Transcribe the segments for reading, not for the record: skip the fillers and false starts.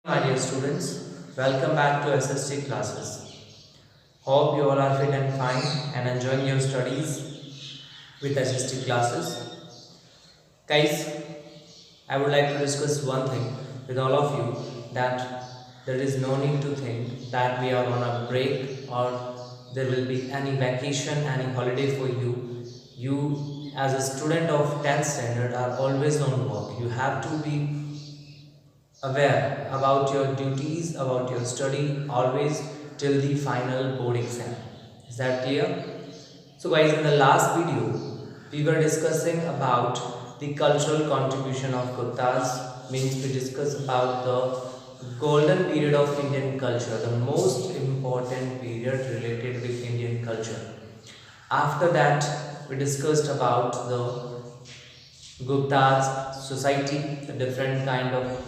My dear students, welcome back to SST classes. Hope you all are fit and fine and enjoying your studies with SST classes. Guys, I would like to discuss one thing with all of you, that there is no need to think that we are on a break or there will be any vacation, any holiday for you. You as a student of 10th standard are always on work. You have to be aware about your duties, about your study, always till the final board exam. Is that clear? So guys, in the last video, we were discussing about the cultural contribution of Guptas, means we discussed about the golden period of Indian culture, the most important period related with Indian culture. After that, we discussed about the Gupta's society, the different kind of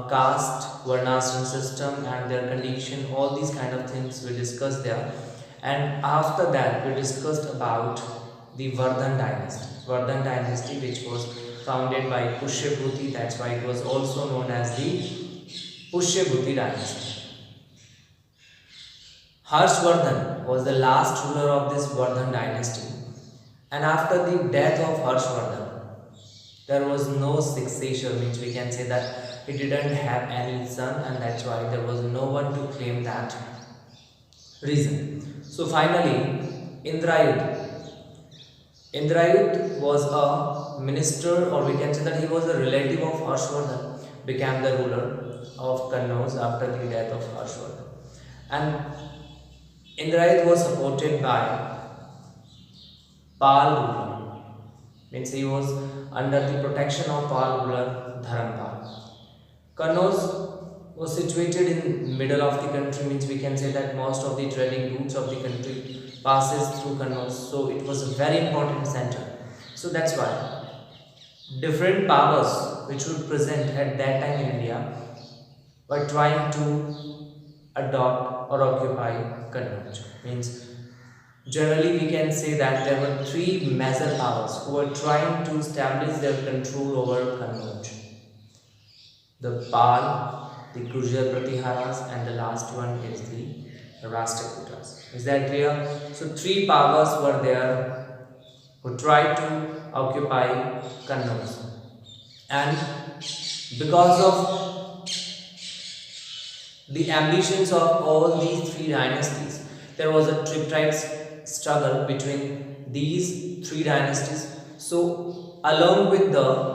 caste, varnashram system and their condition, all these kind of things we discussed there. And after that, we discussed about the Vardhan dynasty. Vardhan dynasty, which was founded by Pushyabhuti, that's why it was also known as the Pushyabhuti dynasty. Harshvardhan was the last ruler of this Vardhan dynasty, and after the death of Harshvardhan, there was no successor, means we can say that he didn't have any son, and that's why there was no one to claim that reason. So finally, Indrayud was a minister, or we can say that he was a relative of Harshvardhan, became the ruler of Kannauj after the death of Harshvardhan. And Indrayud was supported by Pal ruler, means he was under the protection of Pal ruler Dharampal. Kannauj was situated in middle of the country, means we can say that most of the trading routes of the country passes through Kannauj, so it was a very important center. So that's why different powers which were present at that time in India were trying to adopt or occupy Kannauj. Means generally we can say that there were three major powers who were trying to establish their control over Kannauj: the Pal, the Gurjar Pratiharas, and the last one is the Rashtrakutas. Is that clear? So three powers were there who tried to occupy Kannauj, and because of the ambitions of all these three dynasties, there was a tripartite struggle between these three dynasties. So along with the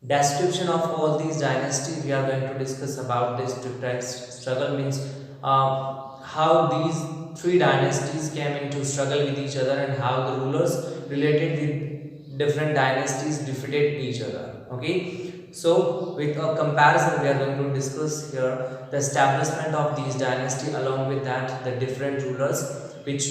description of all these dynasties, we are going to discuss about this tripartite struggle, means how these three dynasties came into struggle with each other and how the rulers related with different dynasties defeated each other. Okay, so with a comparison, we are going to discuss here the establishment of these dynasties, along with that the different rulers which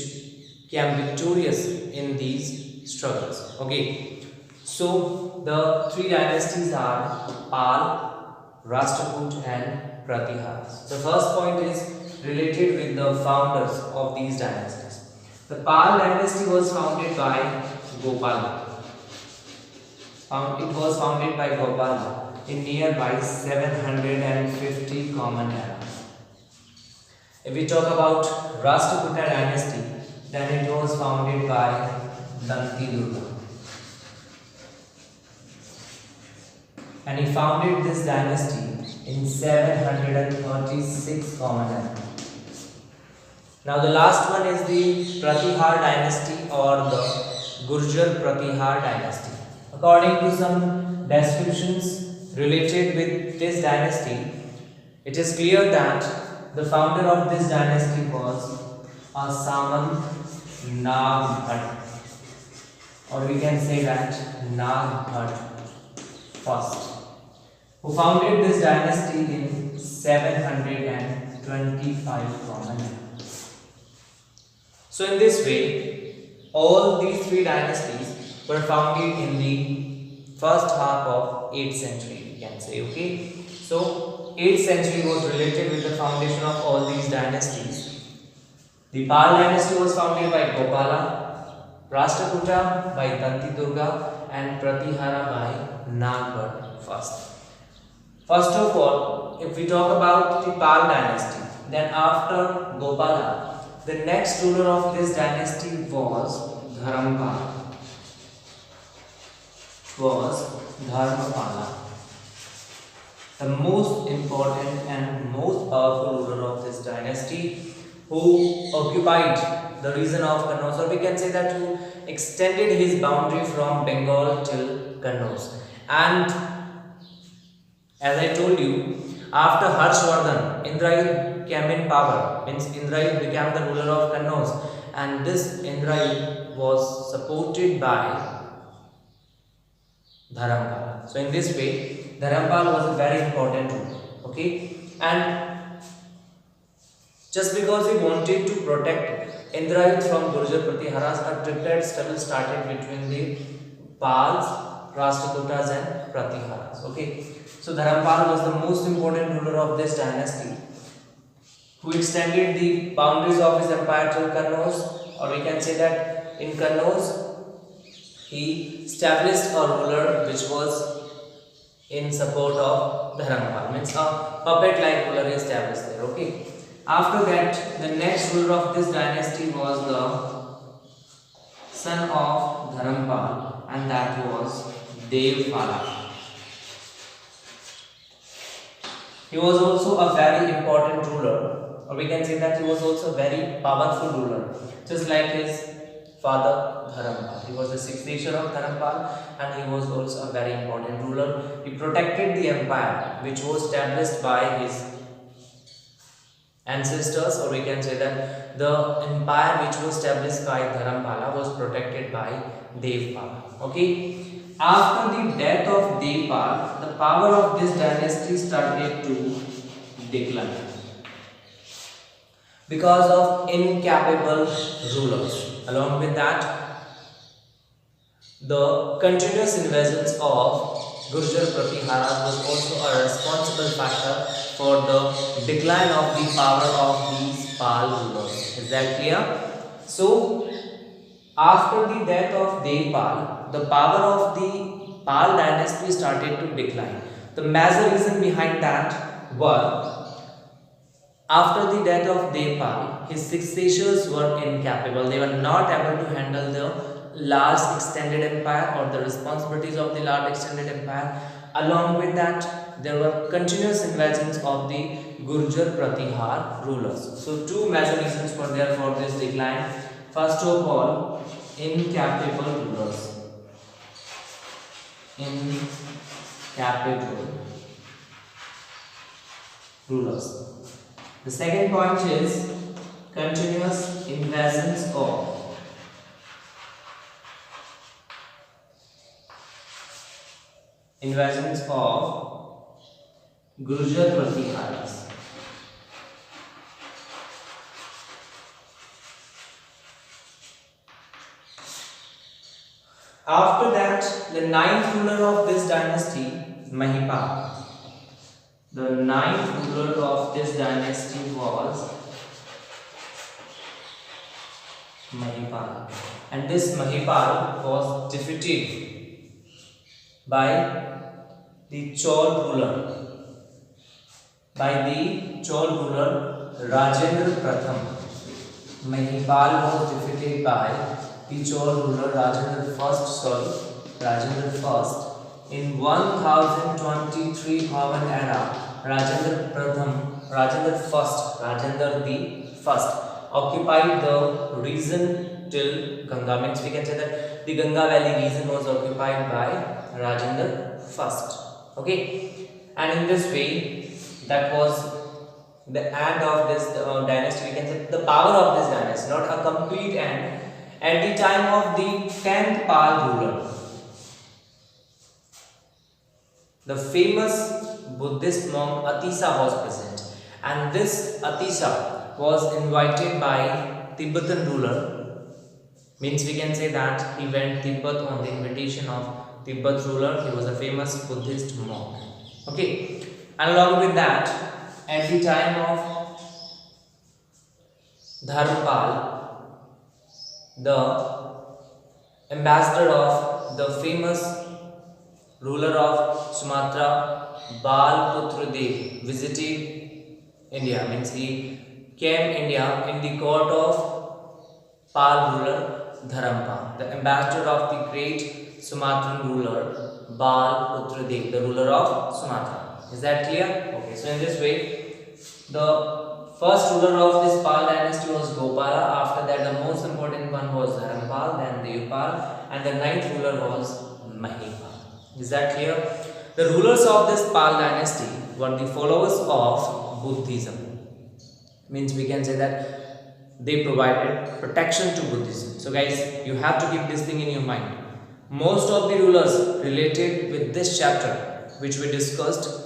came victorious in these struggles. Okay, so the three dynasties are Pal, Rashtrakud and Pratiharas. The first point is related with the founders of these dynasties. The Pal dynasty was founded by Gopala. It was founded by Gopala in nearby 750 Common Era. If we talk about Rashtrakuta dynasty, then it was founded by Danti Durga, and he founded this dynasty in 736 Common Era. Now the last one is the Pratihar dynasty or the Gurjar Pratihar dynasty. According to some descriptions related with this dynasty, it is clear that the founder of this dynasty was a Samant Nagbhat, or we can say that Nagbhat first, who founded this dynasty in 725 Common Era. So in this way, all these three dynasties were founded in the first half of 8th century, we can say. Okay, so 8th century was related with the foundation of all these dynasties. The Pal dynasty was founded by Gopala, Rashtrakuta by Danti Durga, and Pratihara by Nagbhat first. First of all, if we talk about the Pal dynasty, then after Gopala, the next ruler of this dynasty was Dharampala. The most important and most powerful ruler of this dynasty, who occupied the region of Kannauj, or we can say that who extended his boundary from Bengal till Kannauj. And as I told you, after Harshvardhan, Indrayud came in power, means Indrayud became the ruler of Kannauj, and this Indrayud was supported by Dharampal. So in this way, Dharampal was a very important ruler. Okay, and just because he wanted to protect Indrayud from Gurjar Pratiharas, a triplet struggle started between the Pals, Rashtrakutas and Pratiharas. Okay, so Dharampal was the most important ruler of this dynasty, who extended the boundaries of his empire till Kannauj, or we can say that in Kannauj he established a ruler which was in support of Dharampal, means a puppet like ruler he established there. Okay, after that the next ruler of this dynasty was the son of Dharampal, and that was Devpala. He was also a very important ruler, or we can say that he was also a very powerful ruler, just like his father Dharampal. He was the successor of Dharampal, and he was also a very important ruler. He protected the empire which was established by his ancestors, or we can say that the empire which was established by Dharampala was protected by Devpala. Okay, after the death of Devpal, the power of this dynasty started to decline because of incapable rulers. Along with that, the continuous invasions of Gurjar Pratiharas was also a responsible factor for the decline of the power of these Pal rulers. Is that clear? So, after the death of Devpal, the power of the Pal dynasty started to decline. The major reason behind that were, after the death of Devpal, his successors were incapable. They were not able to handle the large extended empire or the responsibilities of the large extended empire. Along with that, there were continuous invasions of the Gurjar Pratihar rulers. So two major reasons were there for this decline. First of all, incapable rulers. Incapable rulers. The second point is continuous invasions of Gurjar Pratiharas. After that, the ninth ruler of this dynasty, Mahipal. The ninth ruler of this dynasty was Mahipal, and this Mahipal was defeated by the Chol ruler Rajendra Pratham. Mahipal was defeated by the Chol ruler Rajendra I in 1023 Bhavan era. Rajendra I occupied the region till Ganga. Means we can say that the Ganga Valley region was occupied by Rajendra I. Okay, and in this way, that was the end of this dynasty. We can say the power of this dynasty, not a complete end. At the time of the 10th Pal ruler, the famous Buddhist monk Atisa was present, and this Atisa was invited by Tibetan ruler. Means we can say that he went Tibet on the invitation of Tibet ruler. He was a famous Buddhist monk. Okay, and along with that, at the time of Dharmapal, the ambassador of the famous ruler of Sumatra, Balputra Dev, visited India. Means he came India in the court of Pal ruler Dharampa, the ambassador of the great Sumatran ruler Balputra Dev, the ruler of Sumatra. Is that clear? Okay, so in this way, the first ruler of this Pal dynasty was Gopala. After that, the most important one was Dharampal, then Devpal, and the ninth ruler was Mahipal. Is that clear? The rulers of this Pal dynasty were the followers of Buddhism. Means we can say that they provided protection to Buddhism. So guys, you have to keep this thing in your mind. Most of the rulers related with this chapter which we discussed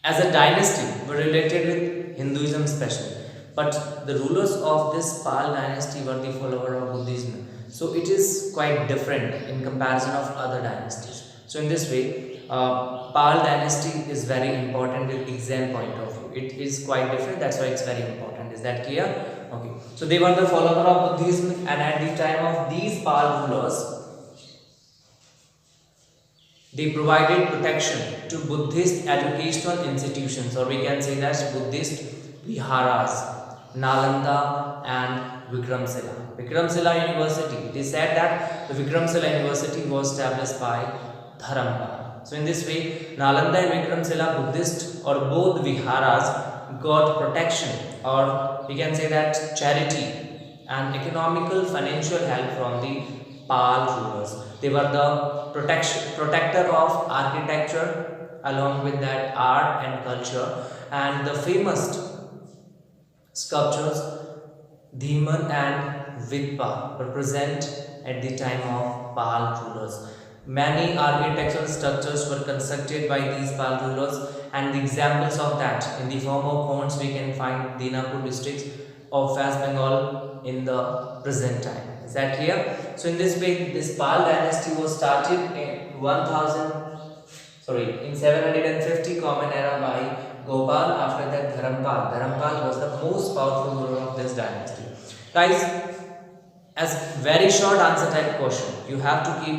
as a dynasty were related with Hinduism especially, but the rulers of this Pal dynasty were the follower of Buddhism. So it is quite different in comparison of other dynasties. So in this way, Pal dynasty is very important with exam point of view. It is quite different, that's why it's very important. Is that clear? Okay. So they were the follower of Buddhism, and at the time of these Pal rulers, they provided protection to Buddhist educational institutions, or we can say that Buddhist viharas, Nalanda and Vikramshila. Vikramshila University, it is said that the Vikramshila University was established by Dharampa. So in this way, Nalanda and Vikramshila Buddhist or both viharas got protection, or we can say that charity and economical financial help from the Pal rulers. They were the protector of architecture, along with that art and culture, and the famous sculptures Dhiman and Vidpa were present at the time of Pal rulers. Many architectural structures were constructed by these Pal rulers, and the examples of that in the form of ponds we can find Dinapur districts of West Bengal in the present time. Is that clear? So in this way, this Pal dynasty was started in 750 Common Era by Gopal. After that, Dharampal was the most powerful ruler of this dynasty. Guys, as very short answer type question, you have to keep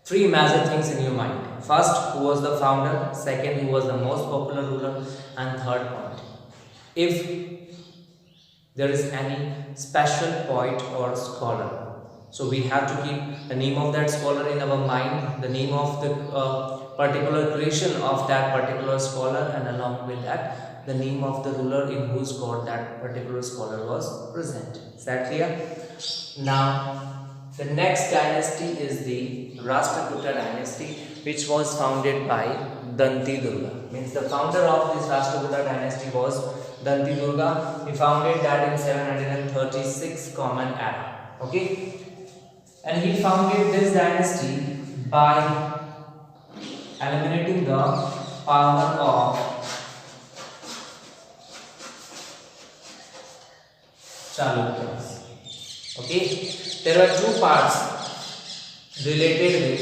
three major things in your mind. First, who was the founder? Second, who was the most popular ruler? And third point, if there is any special poet or scholar, so we have to keep the name of that scholar in our mind, the name of the particular creation of that particular scholar, and along with that, the name of the ruler in whose court that particular scholar was present. Is that clear? Now, the next dynasty is the Rashtrakuta dynasty, which was founded by Danti Durga. Means the founder of this Rashtrakuta dynasty was Danti Durga. He founded that in 736 Common Era. Okay, and he founded this dynasty by eliminating the power of Chalukyas. Okay, there were two parts related with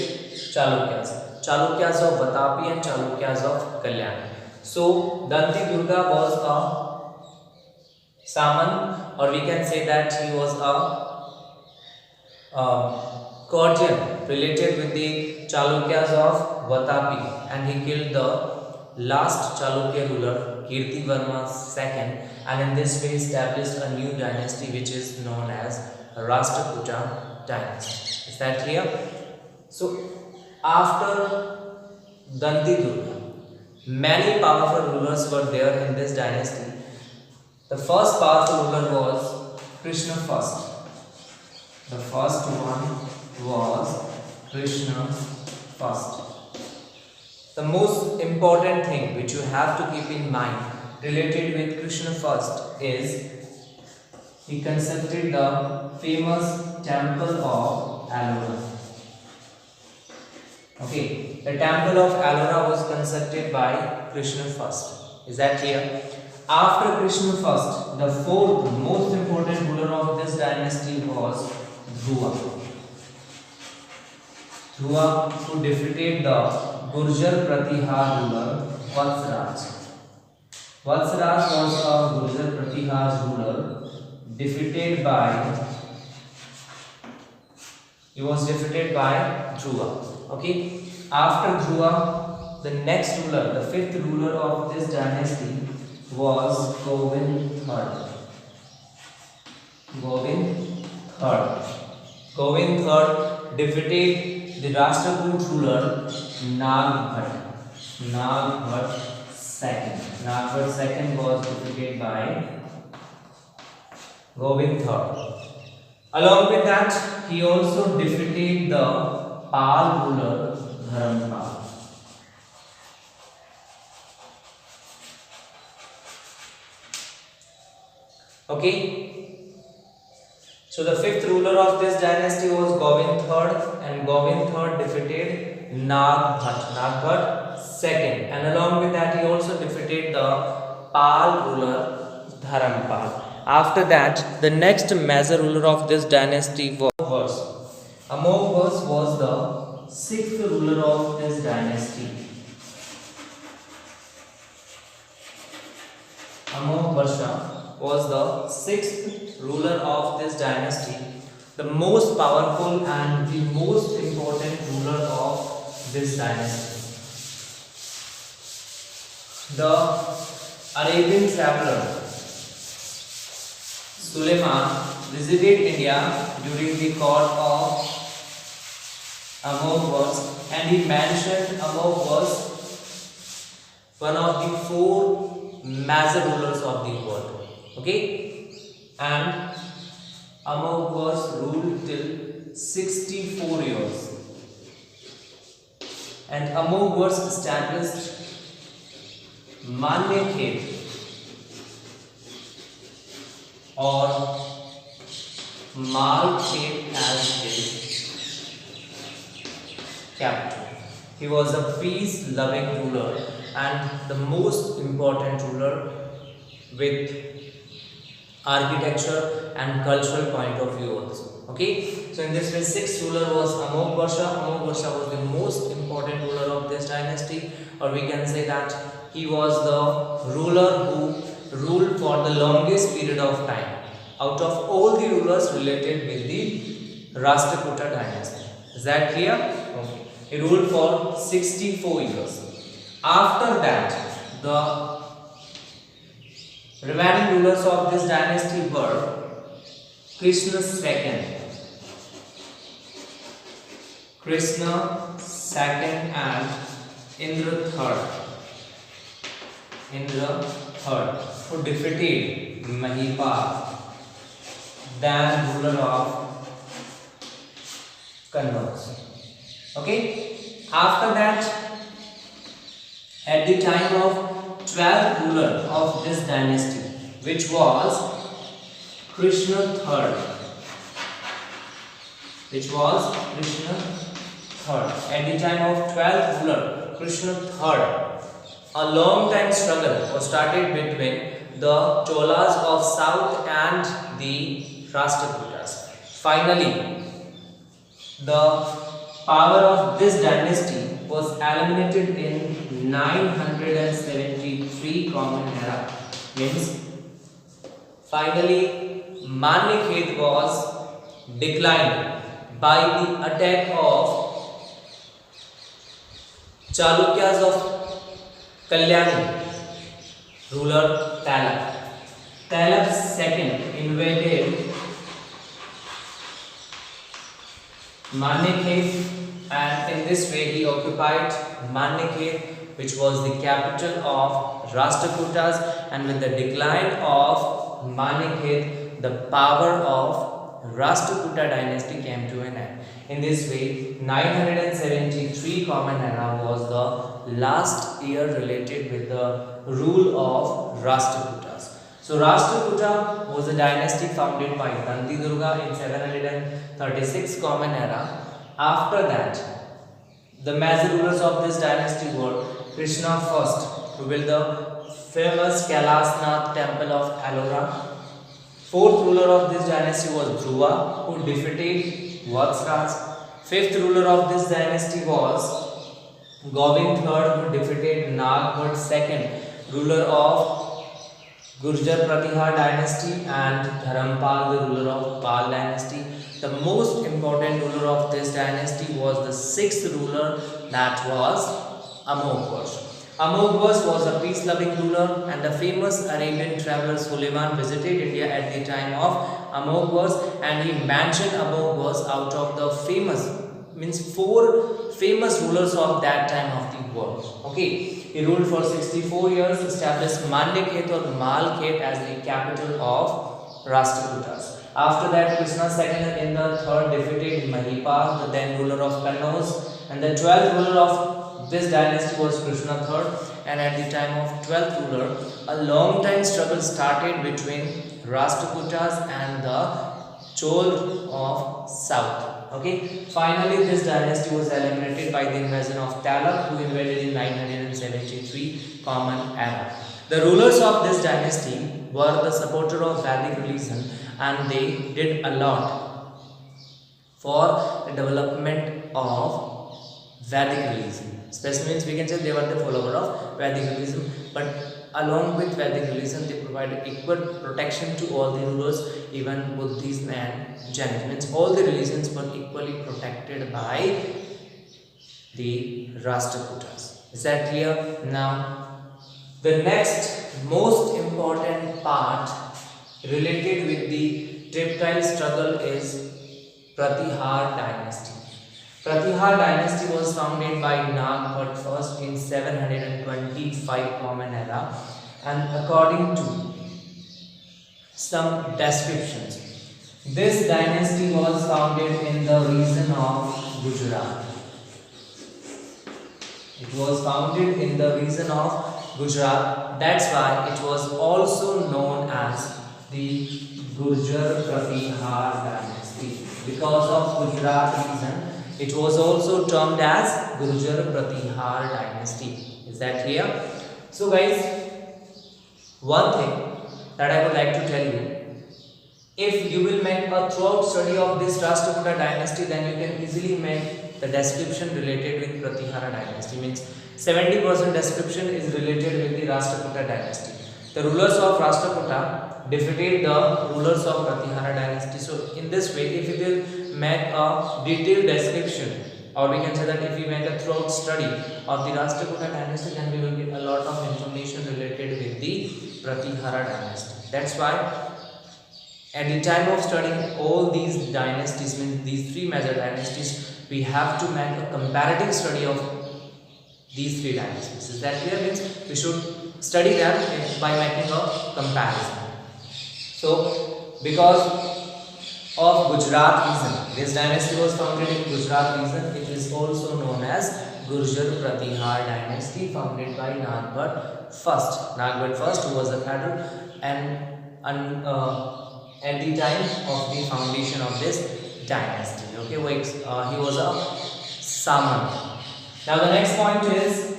Chalukyas. Chalukyas of Vatapi and Chalukyas of Kalyan. So Danti Durga was a Saman, or we can say that he was a courtier related with the Chalukyas of Vatapi, and he killed the last Chalukya ruler Kirtivarma II, and in this way established a new dynasty which is known as Rashtrakuta dynasty. Is that clear? So after Danti Durga, many powerful rulers were there in this dynasty. The first powerful ruler was Krishna first. The first one was Krishna first. The most important thing which you have to keep in mind related with Krishna first is he constructed the famous temple of Ellora. Okay, the temple of Ellora was constructed by Krishna first. Is that clear? After Krishna first, the fourth most important ruler of this dynasty was Dhruva. Dhruva, who defeated the Gurjar Pratihar ruler Vatsraj. Vatsraj was a Gurjar Pratihar ruler defeated by Dhruva. Okay, after Dhruva, the next ruler, the fifth ruler of this dynasty was Govind III. Govind III defeated the Rashtrakoot ruler Nagbhat. Nagbhat II was defeated by Govind III. Along with that, he also defeated the Pal ruler Dharampal. Okay. So the fifth ruler of this dynasty was Govind III, and Govind III defeated Nagbhat II, and along with that he also defeated the Pal ruler Dharampal. After that, the next major ruler of this dynasty was Amoghvarsh was the sixth ruler of this dynasty. Amoghvarsha was the sixth ruler of this dynasty, the most powerful and the most important ruler of this dynasty. The Arabian traveler Suleiman visited India during the court of Amoghvarsh, and he mentioned Amoghvarsh, one of the four major rulers of the world. Okay, and Amoghvarsh ruled till 64 years, and Amoghvarsh established Manyakhet or Malkhet as his capital. He was a peace-loving ruler and the most important ruler with architecture and cultural point of view also. Okay, so in this way, sixth ruler was Amoghvarsha. Amoghvarsha was the most important ruler of this dynasty, or we can say that he was the ruler who ruled for the longest period of time out of all the rulers related with the Rashtrakuta dynasty. Is that clear? Okay. He ruled for 64 years. After that, the remaining rulers of this dynasty were Krishna II, and Indra III, who defeated Mahipal, then ruler of Kannauj. Okay. After that, at the time of 12th ruler of this dynasty, which was Krishna III. At the time of 12th ruler Krishna III, a long time struggle was started between the Cholas of South and the Rashtrakutas. Finally, the power of this dynasty was eliminated in 973 Common Era. Means, finally, Manyakhet was declined by the attack of Chalukyas of Kalyani, ruler Talab. Talab II invaded Manyakhet, and in this way he occupied Manyakhet, which was the capital of Rashtrakutas, and with the decline of Manyakhet, the power of Rashtrakuta dynasty came to an end. In this way, 973 Common Era was the last year related with the rule of Rashtrakutas. So Rashtrakuta was a dynasty founded by Danti Durga in 736 Common Era. After that, the major rulers of this dynasty were Krishna I, who built the famous Kailasnath temple of Ellora. Fourth ruler of this dynasty was Dhruva, who defeated Vatsraj. Fifth ruler of this dynasty was Govind III, who defeated Nagbhat II, ruler of Gurjar Pratihar dynasty and Dharampal, the ruler of Pal dynasty. The most important ruler of this dynasty was the sixth ruler, that was Amogwas. Amogwas was a peace-loving ruler, and the famous Arabian traveler Suleiman visited India at the time of Amogwas, and he mentioned Amogwas out of the famous, means four famous rulers of that time of the world. Okay, he ruled for 64 years, established Mandikhet or Malkhet as the capital of Rashtrakutas. After that, Krishna II in the third defeated Mahipal, the then ruler of Kannauj, and the 12th ruler of this dynasty was Krishna III. And at the time of 12th ruler, a long time struggle started between Rashtrakutas and the Chol of South. Okay, finally this dynasty was eliminated by the invasion of Talab, who invaded in 973 Common Era. The rulers of this dynasty were the supporter of Vedic religion, and they did a lot for the development of Vedic religion. Especially means we can say they were the follower of Vedic religion, but along with Vedic religion, they provided equal protection to all the rulers, even Buddhism and Jainism. Means all the religions were equally protected by the Rashtrakutas. Is that clear? Now, the next most important part related with the Triptyle struggle is Pratihar dynasty. Pratihar dynasty was founded by Nagbhat first in 725 Common Era, and according to some descriptions, this dynasty was founded in the region of Gujarat. It was founded in the region of Gujarat. That's why it was also known as the Gurjar Pratihar dynasty. Because of Gujarat region, it was also termed as Gurjar Pratihar dynasty. Is that clear? So guys, one thing that I would like to tell you, if you will make a thorough study of this Rashtrakuta dynasty, then you can easily make the description related with Pratihara dynasty. Means 70% description is related with the Rashtrakuta dynasty. The rulers of Rashtrakuta defeated the rulers of Pratihara dynasty. So in this way, if you will make a detailed description, or we can say that if we make a thorough study of the Rashtrakuta dynasty, then we will get a lot of information related with the Pratihara dynasty. That's why at the time of studying all these dynasties, means these three major dynasties, we have to make a comparative study of these three dynasties. Is that clear? Means we should study them by making a comparison. So, because of Gujarat region, this dynasty was founded in Gujarat region. It is also known as Gurjar Pratihar dynasty, founded by Nagbhat first. Nagbhat first, who was a pharaoh, and at the time of the foundation of this dynasty. Okay, he was a Samant. Now the next point is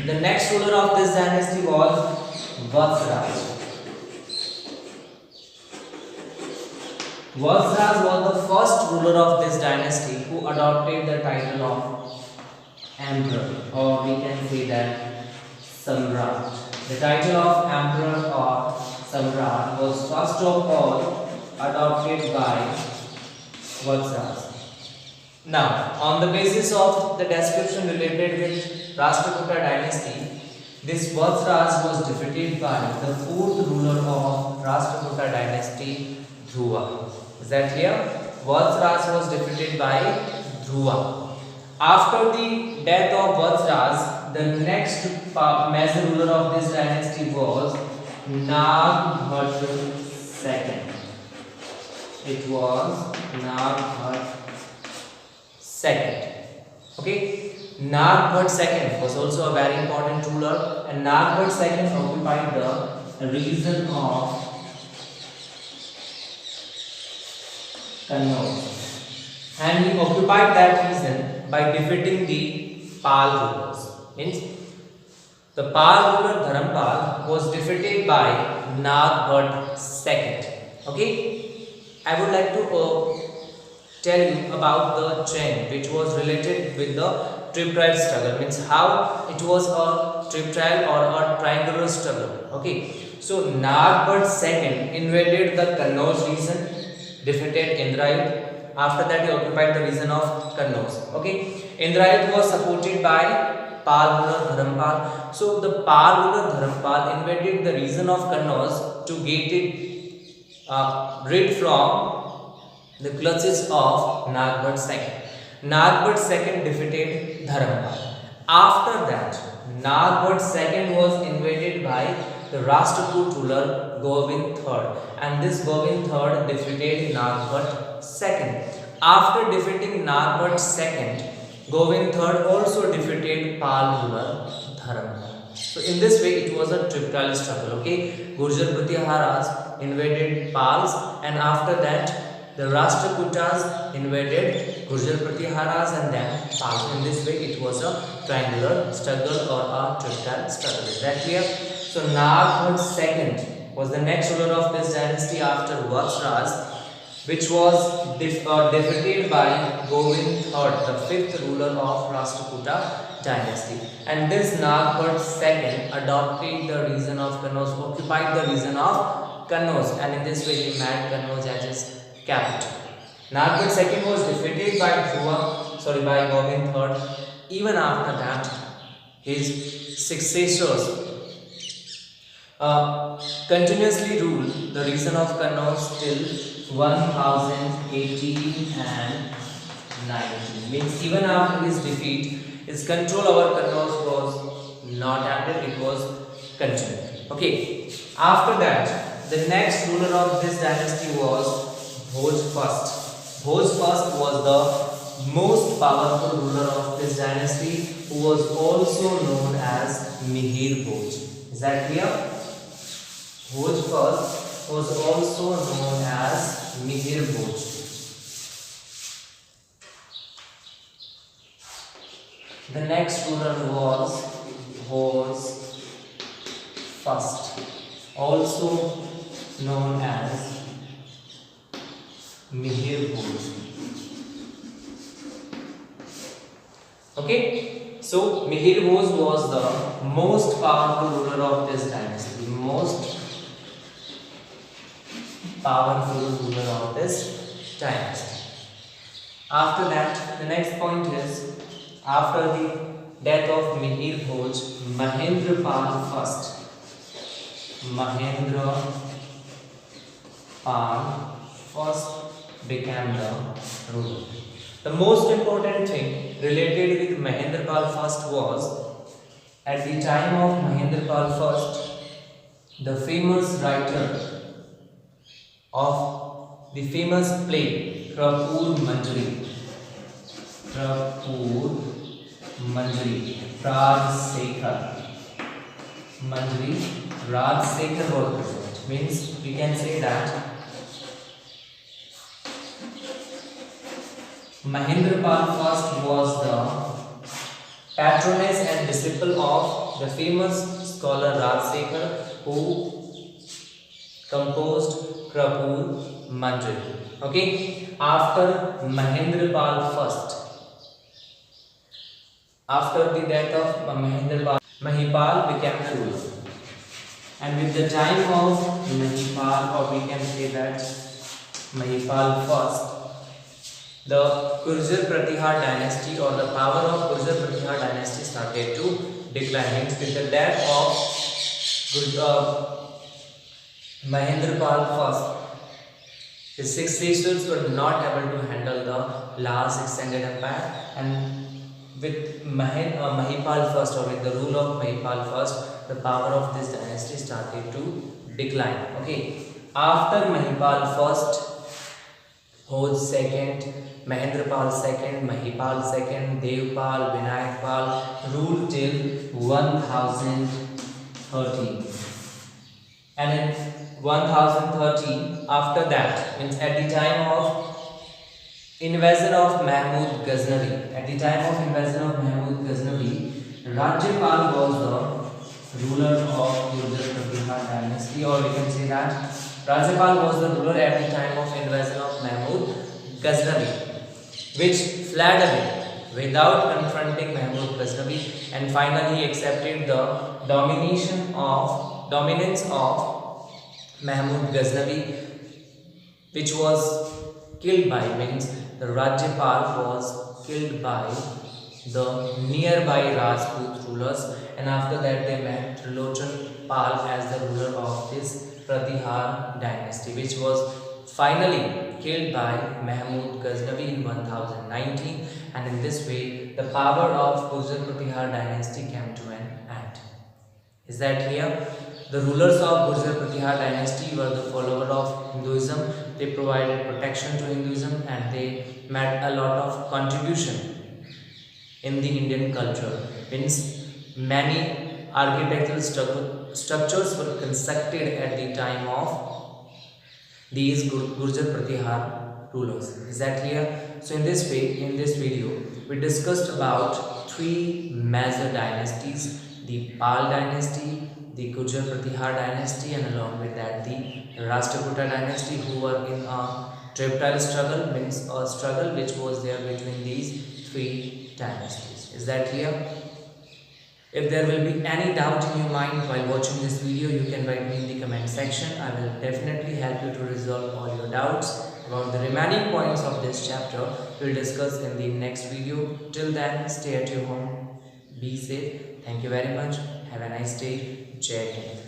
the next ruler of this dynasty was Vatsraj. Vatsraj was the first ruler of this dynasty who adopted the title of emperor, or we can say that Samrat. The title of emperor or Samrat was first of all adopted by Vatsraj. Now, on the basis of the description related with Rashtrakuta dynasty, this Vatsraj was defeated by the fourth ruler of Rashtrakuta dynasty, Dhruva. Is that clear? Vatsraj was defeated by Dhruva. After the death of Vatsraj, the next major ruler of this dynasty was Nagbhat II. It was Nagbhat II. Okay, Nagbhat II was also a very important ruler, and Nagbhat II occupied the region of Kannauj, and he occupied that region by defeating the Pal rulers. Means the Pal ruler Dharampal was defeated by Nagbhat II. Okay, I would like to tell you about the chain which was related with the Triptych struggle. Means how it was a triple or a triangular struggle. Okay, so Nagbhat II invaded the Kannauj region, defeated Indrayit. After that, he occupied the region of Kannauj. Okay, Indrayit was supported by Pal ruler Dharampal. So the Pal ruler Dharampal invaded the region of Kannauj to get it rid from the clutches of Nagbhat II. Nagbhat II defeated Dharampal. After that, Nagbhat II was invaded by the Rashtrakoot ruler Govind III, and this Govind III defeated Nagbhat II. After defeating Nagbhat II, Govind III also defeated Pal ruler Dharampal. So in this way, it was a triple struggle. Okay, Gurjar Pratiharas invaded Pals, and after that, the Rashtrakutas invaded Gurjar Pratiharas and then Pals. In this way, it was a triangular struggle or a triple struggle. Is that clear? So Nagbhat II was the next ruler of this dynasty after Vatsraj, which was defeated by Govind III, the fifth ruler of Rashtrakuta dynasty. And this Nagbhat II adopted the region of Kannauj, occupied the region of Kannauj, and in this way he made Kannauj as his capital. Nagbhat II was defeated by Govind III. Even after that, his successors continuously ruled the region of Kannauj till 1018 and 19. Means even after his defeat, his control over Kannauj was not ended; it was continued. Okay. After that, the next ruler of this dynasty was Bhoj I. Bhoj I was the most powerful ruler of this dynasty, who was also known as Mihir Bhoj. Is that clear? Bhoj I was also known as Mihir Bhoj. The next ruler was Bhoj I, also known as Mihir Bhoj. Okay, so Mihir Bhoj was the most powerful ruler of this dynasty. Most powerful ruler of this dynasty. After that, the next point is, after the death of Mihir Bhoj, Mahendrapal I became the ruler. The most important thing related with Mahendrapal I was, at the time of Mahendrapal I, the famous writer of the famous play Krapur Manjari, Rajsekhar was present. Means we can say that Mahendrapal I was the patroness and disciple of the famous scholar Rajsekhar, who composed Krapur Manjari. Okay, after the death of Mahendrapal, Mahipal became the ruler. And with the time of Mahipal, or we can say that Mahipal I, the Gurjar Pratihar dynasty or the power of Gurjar Pratihar dynasty started to decline. With the death of Mahendrapal I, his successors were not able to handle the large extended empire, and with Mahipal I, or with the rule of Mahipal I, the power of this dynasty started to decline. Okay, after Mahipal I, Bhoj II, Mahendrapal II, Mahipal II, Devpal, Vinayakpal ruled till 1013. And in 1013, after that, means at the time of invasion of Mahmud Ghaznavi, Rajyapal was the ruler of Gurjar Pratihar dynasty, or we can say that Rajyapal was the ruler at the time of invasion of Mahmud Ghaznavi, which fled away without confronting Mahmud Ghaznavi, and finally accepted the dominance of Mahmud Ghaznavi, which was killed by, means the Rajyapal was killed by the nearby Rajput rulers, and after that they met Trilochan Pal as the ruler of this Pratihar dynasty, which was finally killed by Mahmud Ghaznavi in 1019, and in this way the power of Gurjar Pratihar dynasty came to an end. Is that clear? The rulers of Gurjar Pratihar dynasty were the follower of Hinduism. They provided protection to Hinduism and they made a lot of contribution in the Indian culture. Means many architectural structures were constructed at the time of these Gurjar Pratihar rulers. Is that clear? So in this video, we discussed about three major dynasties: the Pal dynasty, the Gurjar Pratihar dynasty, and along with that the Rashtrakuta dynasty, who were in a tripartite struggle, means a struggle which was there between these three dynasties. Is that clear? If there will be any doubt in your mind while watching this video, you can write me in the comment section. I will definitely help you to resolve all your doubts about the remaining points of this chapter. We will discuss in the next video. Till then, stay at your home, be safe. Thank you very much. Have a nice day. Jai Hind.